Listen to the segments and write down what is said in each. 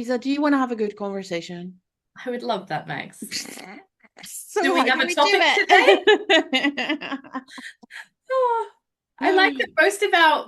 Lisa, do you want to have a good conversation? I would love that, Max. So Do we how have can a we do topic today? it? Oh, I like that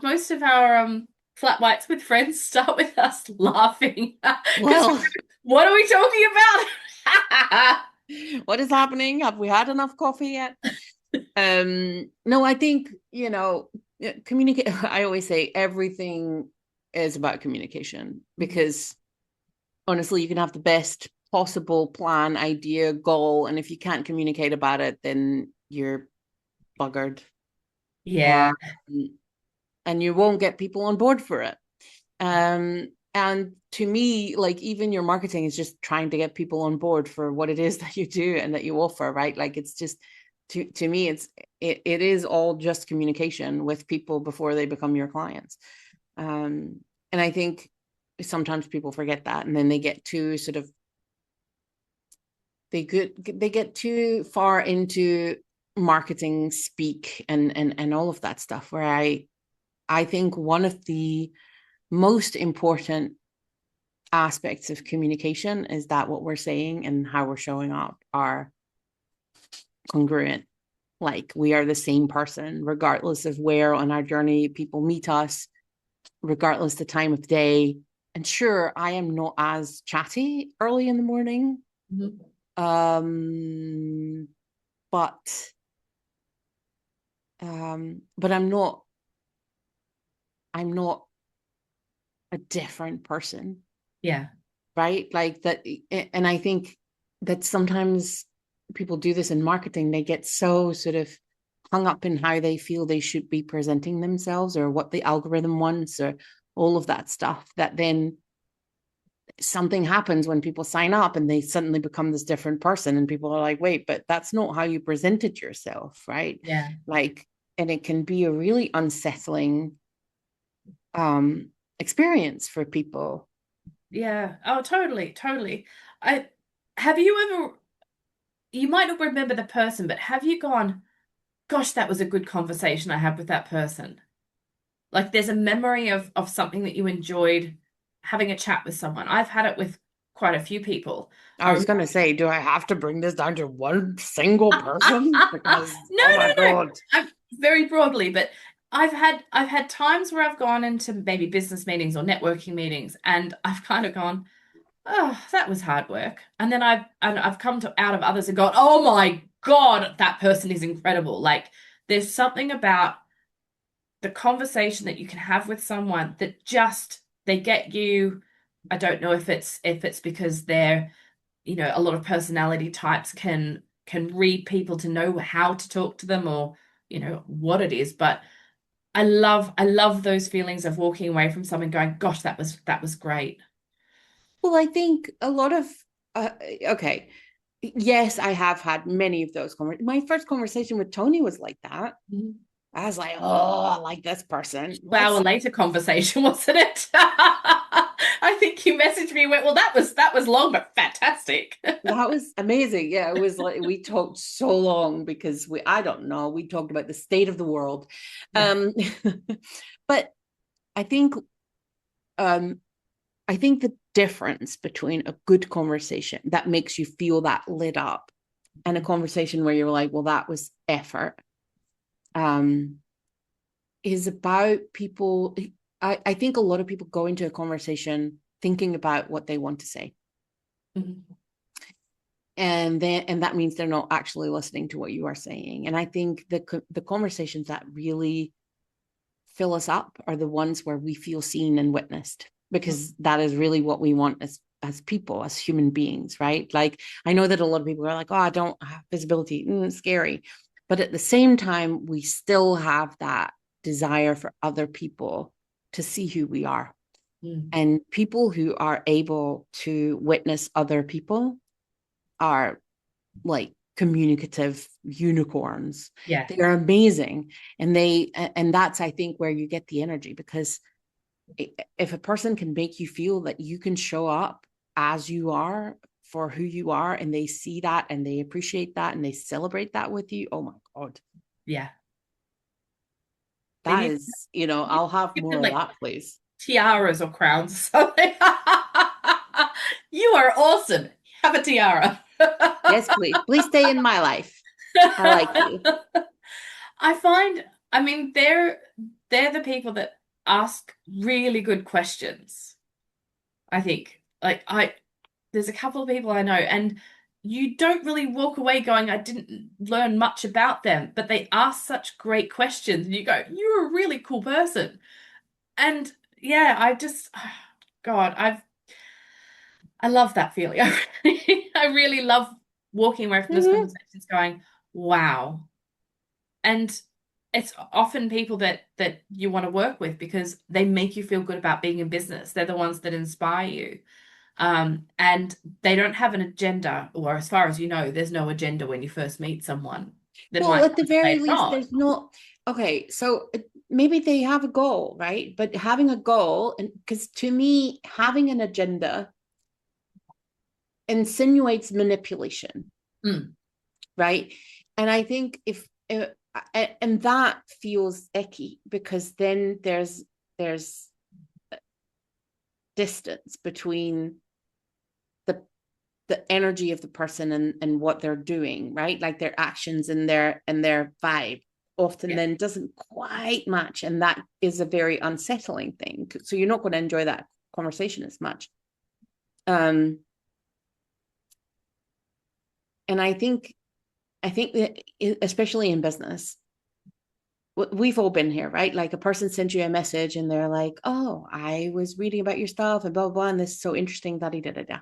most of our flat whites with friends start with us laughing because Well, what are we talking about? what is happening? Have we had enough coffee yet? No, I think, communicate. I always say everything is about communication because honestly, you can have the best possible plan, idea, goal, and if you can't communicate about it, then you're buggered. Yeah, Um, and you won't get people on board for it. And to me, like even your marketing is just trying to get people on board for what it is that you do and that you offer, right? Like it's just to me, it is all just communication with people before they become your clients. And I think sometimes people forget that, and then they get too sort of they get too far into marketing speak and all of that stuff. Where I think one of the most important aspects of communication is that what we're saying and how we're showing up are congruent. Like we are the same person, regardless of where on our journey people meet us, regardless the time of day. And sure, I am not as chatty early in the morning, Mhm. um, but but I'm not a different person, yeah, right? Like that, and I think that sometimes people do this in marketing. They get so sort of hung up in how they feel they should be presenting themselves or what the algorithm wants or all of that stuff that then something happens when people sign up and they suddenly become this different person and people are like, wait, but that's not how you presented yourself, right? yeah, Like, and it can be a really unsettling experience for people. yeah. Oh, totally, totally. I have you ever, you might not remember the person, but have you gone, gosh, that was a good conversation I had with that person? Like there's a memory of something that you enjoyed having a chat with someone. I've had it with quite a few people. I I was remember, going to say, do I have to bring this down to one single person? no, Because, oh my no, no. God. I'm very broadly, but I've had times where I've gone into maybe business meetings or networking meetings and I've kind of gone, oh, that was hard work. And I've come to out of others and gone, oh my God, that person is incredible. Like there's something about the conversation that you can have with someone that just they get you. I don't know if it's because they're, a lot of personality types can read people to know how to talk to them or, what it is, but I love those feelings of walking away from someone going, gosh, that was great. Well, I think a lot of, uh, okay, yes, I have had many of those. My first conversation with Tony was like that. Mhm. I was like, oh, I like this person. 2 hour Let's later conversation, wasn't it? I think you messaged me and went, well, that was long but fantastic. That was amazing. Yeah, it was like we talked so long because I don't know, we talked about the state of the world. Yeah. But I think um I think the difference between a good conversation that makes you feel that lit up and a conversation where you're like, well, that was effort, um, is about people. I think a lot of people go into a conversation thinking about what they want to say. Mhm. And that means they're not actually listening to what you are saying. And I think the conversations that really fill us up are the ones where we feel seen and witnessed, because that is really what we want as people, as human beings, right? Like I know that a lot of people are like, oh, I don't have visibility, it's scary, but at the same time we still have that desire for other people to see who we are. Mm. And people who are able to witness other people are like communicative unicorns. Yeah. They are amazing. And that's, I think, where you get the energy, because if a person can make you feel that you can show up as you are for who you are, and they see that and they appreciate that and they celebrate that with you, oh my God, Yeah. Then that is, you I'll have give them more of like that, please. tiaras or crowns or something. You are awesome. Have a tiara. Yes, please. Please stay in my life. I like you. I find, I mean, they're the people that ask really good questions. I think. There's a couple of people I know, and you don't really walk away going, I didn't learn much about them, but they ask such great questions, and you go, you're a really cool person. And yeah, God, I love that feeling. I really love walking away from those Mhm. conversations going, wow. And it's often people that you want to work with because they make you feel good about being in business. They're the ones that inspire you. And they don't have an agenda, or as far as you know, there's no agenda when you first meet someone. There Well, might at the be very later least, on. there's no, okay, so maybe they have a goal, right? But having a goal, and because to me, having an agenda insinuates manipulation, Mm, right? And I think if, and that feels icky because then there's distance between the the energy of the person and what they're doing, right? Like their actions and their vibe often yeah. then doesn't quite match, and that is a very unsettling thing. So you're not going to enjoy that conversation as much. Um, and I think that especially in business, we've all been here, right? Like a person sends you a message and they're like, "Oh, I was reading about your stuff and blah blah, blah and this is so interesting." Da da da da.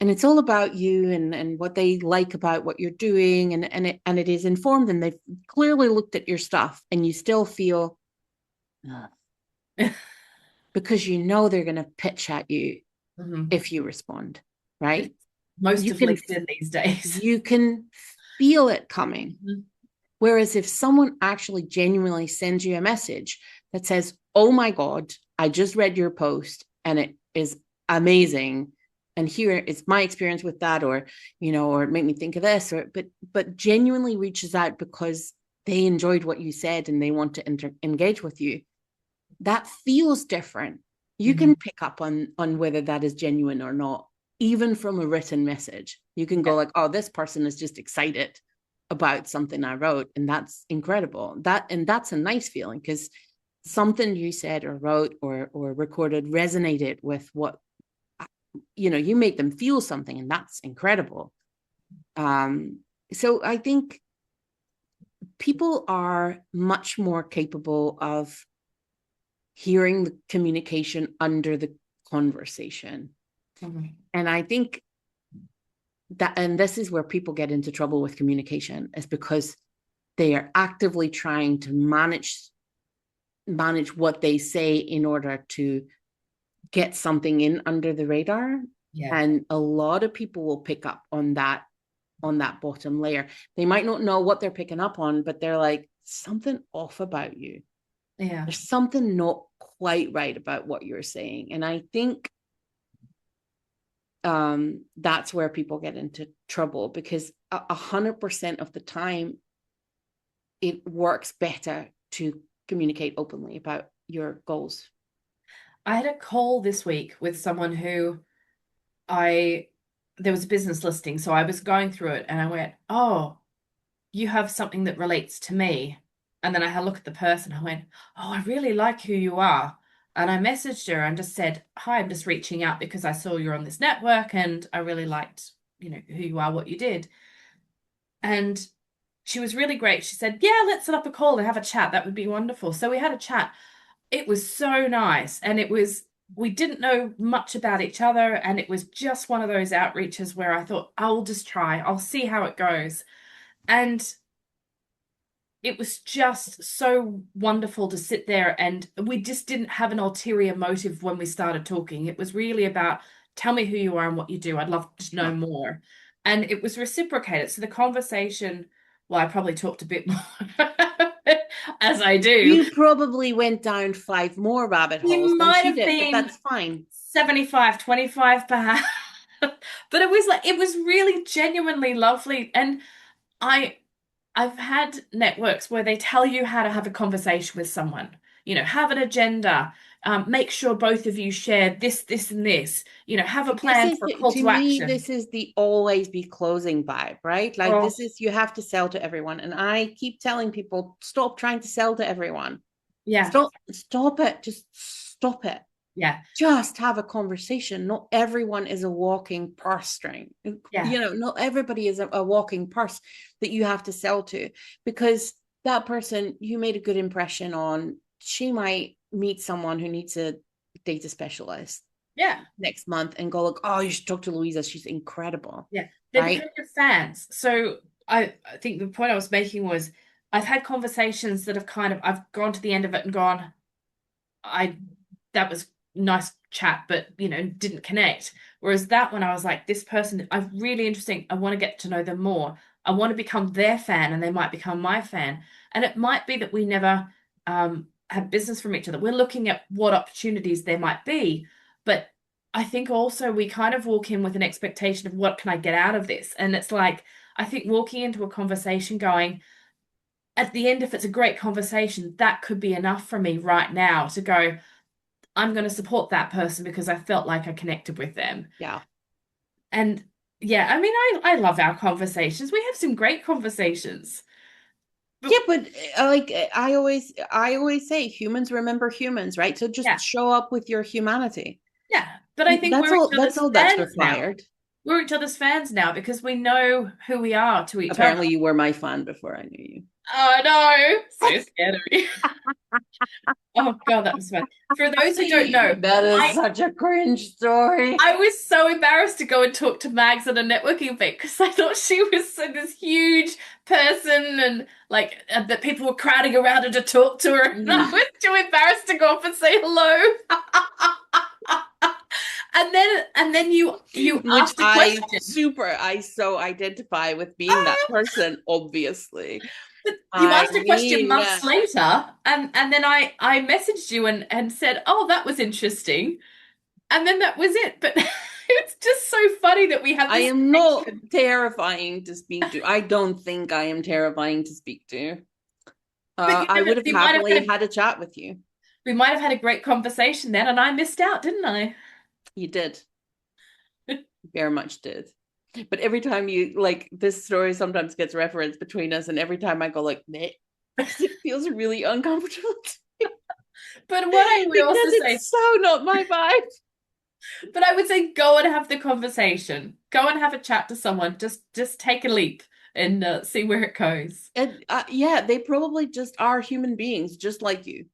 And it's all about you and what they like about what you're doing and it is informed and they've clearly looked at your stuff and you still feel because you know they're going to pitch at you Mhm. if you respond, right? It's most you of can LinkedIn these days. you can feel it coming. Mhm. Whereas if someone actually genuinely sends you a message that says, "Oh my god, I just read your post and it is amazing, and here is my experience with that," or or it made me think of this, or but genuinely reaches out because they enjoyed what you said and they want to engage with you, that feels different. You can Mhm. pick up on whether that is genuine or not, even from a written message. You can go Yeah. like, "Oh, this person is just excited about something I wrote," and that's incredible. That's a nice feeling because something you said or wrote or recorded resonated with what you made them feel something, and that's incredible. Um, so I think people are much more capable of hearing the communication under the conversation. Mhm. And I think that, and this is where people get into trouble with communication, is because they are actively trying to manage what they say in order to get something in under the radar. Yeah. And a lot of people will pick up on that bottom layer. They might not know what they're picking up on, but they're like, something off about you. Yeah. There's something not quite right about what you're saying. And I think that's where people get into trouble because 100% of the time it works better to communicate openly about your goals. I had a call this week with someone who I there was a business listing, so I was going through it and I went, "Oh, you have something that relates to me." And then I had a look at the person. I went, "Oh, I really like who you are." And I messaged her and just said, "Hi, I'm just reaching out because I saw you're on this network and I really liked, who you are, what you did." And she was really great. She said, "Yeah, let's set up a call and have a chat. That would be wonderful." So we had a chat. It was so nice. And we didn't know much about each other. And it was just one of those outreaches where I thought, I'll just try, I'll see how it goes. And it was just so wonderful to sit there. And we just didn't have an ulterior motive when we started talking. It was really about, tell me who you are and what you do. I'd love to know more. And it was reciprocated. So the conversation, well, I probably talked a bit more as I do. You probably went down five more rabbit holes You than might she have did, but been that's fine. 75-25 perhaps. But it was really genuinely lovely. And I I've had networks where they tell you how to have a conversation with someone, have an agenda. make sure both of you share this, this, and this. Have a This plan is for a call to to me, action. this is the always be closing vibe, right? Like Oh, this is, you have to sell to everyone. And I keep telling people, stop trying to sell to everyone. yeah, Stop it. Just stop it. yeah, Just have a conversation. Not everyone is a walking purse string. yeah, Not everybody is a walking purse that you have to sell to, because that person you made a good impression on, she might meet someone who needs a data specialist yeah. next month and go like, oh, you should talk to Louisa. She's incredible. Yeah, they Right. become your fans. So I think the point I was making was I've had conversations that have I've gone to the end of it and gone, I that was nice chat, but didn't connect. Whereas that one I was like, this person, I'm really interesting. I want to get to know them more. I want to become their fan and they might become my fan. And it might be that we never have business from each other. We're looking at what opportunities there might be. But I think also we kind of walk in with an expectation of what can I get out of this? And it's like, I think walking into a conversation going, at the end, if it's a great conversation, that could be enough for me right now to go, I'm going to support that person because I felt like I connected with them. Yeah. And yeah, I mean, I love our conversations. We have some great conversations. But Yeah, but like I always say, humans remember humans, right? So just yeah, show up with your humanity. yeah. But I think That's we're all. each That's other's all that's fans now. required. We're each other's fans now because we know who we are to each other. Apparently, you were my fan before I knew you. Oh no, so scared of me. Oh God, that was fun. For those who don't know, That is I such a cringe story. I was so embarrassed to go and talk to Mags at a networking event because I thought she was this huge person and that people were crowding around her to talk to her, and I was too embarrassed to go up and say hello. And then you Which asked a question. I so identify with being that person, obviously. You I asked a question mean, months later, and then I messaged you and said, "Oh, that was interesting," and then that was it. But it's just so funny that we have I this am not connection. terrifying to speak to. I don't think I am terrifying to speak to. But you I never, would have happily had a chat with you. we might have had a great conversation then, and I missed out, didn't I? You did. Very much did. But every time you like, this story sometimes gets referenced between us, and every time I go like, meh, it feels really uncomfortable. But what I would Because also say, it's so not my vibe. but I would say, go and have the conversation. Go and have a chat to someone. Just take a leap and see where it goes. And yeah, they probably just are human beings, just like you.